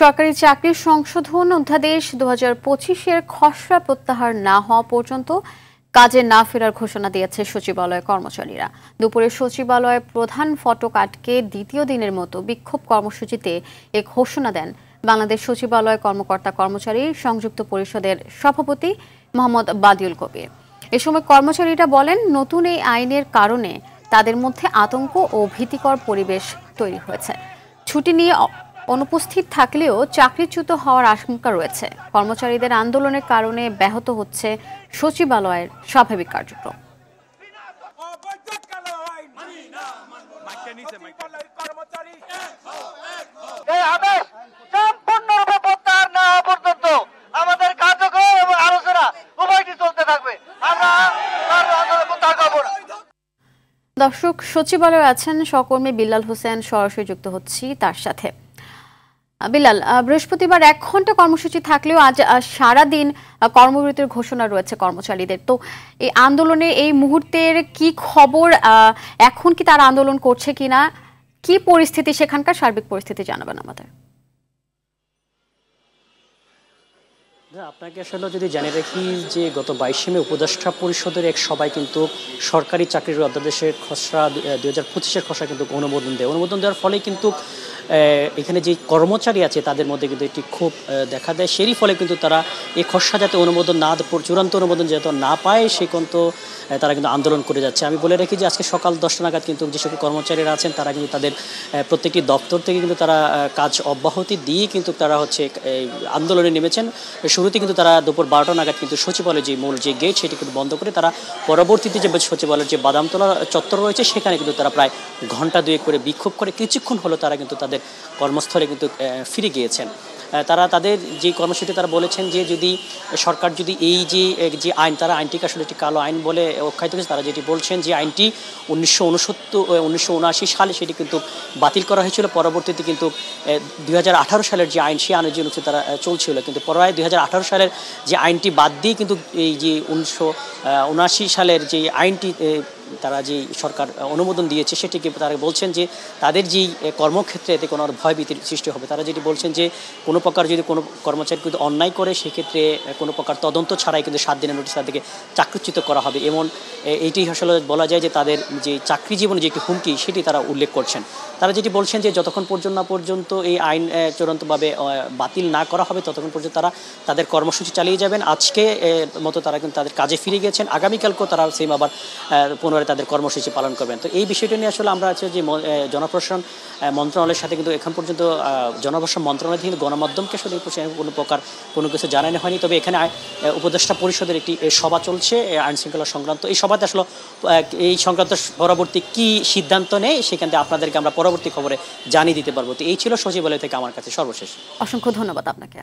সরকারি চাকরির সংশোধন অধ্যাদেশ 2025-এর খসড়া প্রত্যাহার না হওয়া পর্যন্ত কাজে না ফেরার ঘোষণা দিয়েছে সচিবালয় কর্মচারীরা। দুপুরে সচিবালয় প্রধান ফটক আটকে দ্বিতীয় দিনের মতো বিক্ষোভ কর্মসূচিতে এ ঘোষণা দেন বাংলাদেশ সচিবালয় কর্মকর্তা কর্মচারী সংযুক্ত পরিষদের সভাপতি মোহাম্মদ বাদিউল কবির। এ সময় কর্মচারীরা বলেন, নতুন এই আইনের কারণে তাদের মধ্যে আতঙ্ক ও ভীতিকর পরিবেশ তৈরি হয়েছে। ছুটি নিয়ে অনুপস্থিত থাকলেও চাকরিচ্যুত হওয়ার আশঙ্কা রয়েছে। কর্মচারীদের আন্দোলনের কারণে ব্যাহত হচ্ছে সচিবালয়ের স্বাভাবিক কার্যক্রম। দর্শক, সচিবালয়ে আছেন সহকর্মী বিল্লাল হোসেন, সরাসরি যুক্ত হচ্ছি তার সাথে। বিল্লাল, বৃহস্পতিবার 1 ঘন্টা কর্মসূচি থাকলেও আজ সারাদিন কর্মবিরতির ঘোষণা রয়েছে কর্মচারীদের। তো এই আন্দোলনে এই মুহূর্তের কি খবর? এখন কি তারা আন্দোলন করছে কিনা, কি পরিস্থিতি, সেখানকার সার্বিক পরিস্থিতি জানাবেন আমাদের। আপনাকে আসলে যদি জানিয়ে রাখি যে গত 22 মে উপদেষ্টা পরিষদের এক সভায় কিন্তু সরকারি চাকরির অধ্যাদেশের খসড়া 2025-এর খসড়া কিন্তু অনুমোদন দেওয়ার ফলে কিন্তু এখানে যে কর্মচারী আছে তাদের মধ্যে কিন্তু একটি ক্ষোভ দেখা দেয়। সেরই ফলে কিন্তু তারা এই খসড়া যাতে অনুমোদন না, চূড়ান্ত অনুমোদন যাতে না পায় সে কিন্তু তারা কিন্তু আন্দোলন করে যাচ্ছে। আমি বলে রাখি যে আজকে সকাল 10টা নাগাদ কিন্তু যে সকল কর্মচারীরা আছেন তারা কিন্তু তাদের প্রত্যেকটি দপ্তর থেকে কিন্তু তারা কাজ অব্যাহতি দিয়ে কিন্তু তারা আন্দোলনে নেমেছেন। শুরুতে কিন্তু তারা দুপুর 12টা নাগাদ কিন্তু সচিবালয়ের যে মূল যে গেট সেটি কিন্তু বন্ধ করে তারা পরবর্তীতে যে সচিবালয়ের যে বাদামতলা চত্বর রয়েছে সেখানে কিন্তু তারা প্রায় ঘন্টা 2 করে বিক্ষোভ করে কিছুক্ষণ হলো তারা কিন্তু তাদের কর্মস্থলে কিন্তু ফিরে গিয়েছেন। তারা তাদের যে কর্মসূচিতে তারা বলেছেন যে যদি সরকার যদি এই যে আইন, তারা আইনটিকে আসলে একটি কালো আইন বলে আখ্যায়িত করেছে। তারা যেটি বলছেন যে আইনটি 1979 সালে সেটি কিন্তু বাতিল করা হয়েছিল। পরবর্তীতে কিন্তু 2018 সালের যে আইন, সেই আইনের যে অনুচ্ছেদ তারা চলছিল, কিন্তু পরে 2018 সালের যে আইনটি বাদ দিয়ে কিন্তু এই যে 1979 সালের যে আইনটি তারা যে সরকার অনুমোদন দিয়েছে সেটিকে তারা বলছেন যে তাদের যেই কর্মক্ষেত্রে এতে কোনো ভয়ভীতির সৃষ্টি হবে। তারা যেটি বলছেন যে কোনো প্রকার যদি কোনো কর্মচারী কিন্তু অন্যায় করে সেক্ষেত্রে কোনো প্রকার তদন্ত ছাড়াই কিন্তু 7 দিনের নোটিশ তাদেরকে চাকরিচ্যুত করা হবে। এইটি আসলে বলা যায় যে তাদের যে চাকরি জীবনে যে একটি হুমকি সেটি তারা উল্লেখ করছেন। তারা যেটি বলছেন যে যতক্ষণ পর্যন্ত এই আইন চূড়ান্তভাবে বাতিল না করা হবে ততক্ষণ পর্যন্ত তারা তাদের কর্মসূচি চালিয়ে যাবেন। আজকে মতো তারা কিন্তু তাদের কাজে ফিরে গিয়েছেন। আগামীকালকেও তারা সেম আবার পুনরায় তাদের কর্মসূচি পালন করবেন। তো এই বিষয়টা নিয়ে আসলে আমরা আছে যে জনপ্রশাসন মন্ত্রণালয়ের সাথে কিন্তু এখন পর্যন্ত জনপ্রশাসন মন্ত্রণালয় থেকে গণমাধ্যমকে আসলে কোনো কিছু জানানো হয়নি। তবে এখানে উপদেষ্টা পরিষদের একটি সভা চলছে আইন শৃঙ্খলা সংক্রান্ত। এই সভাতে আসলে এই সংক্রান্ত পরবর্তী কি সিদ্ধান্ত নেয় সেখান থেকে আপনাদেরকে আমরা পরবর্তী খবরে জানিয়ে দিতে পারবো। তো এই ছিল সচিবালয় থেকে আমার কাছে সর্বশেষ। অসংখ্য ধন্যবাদ আপনাকে।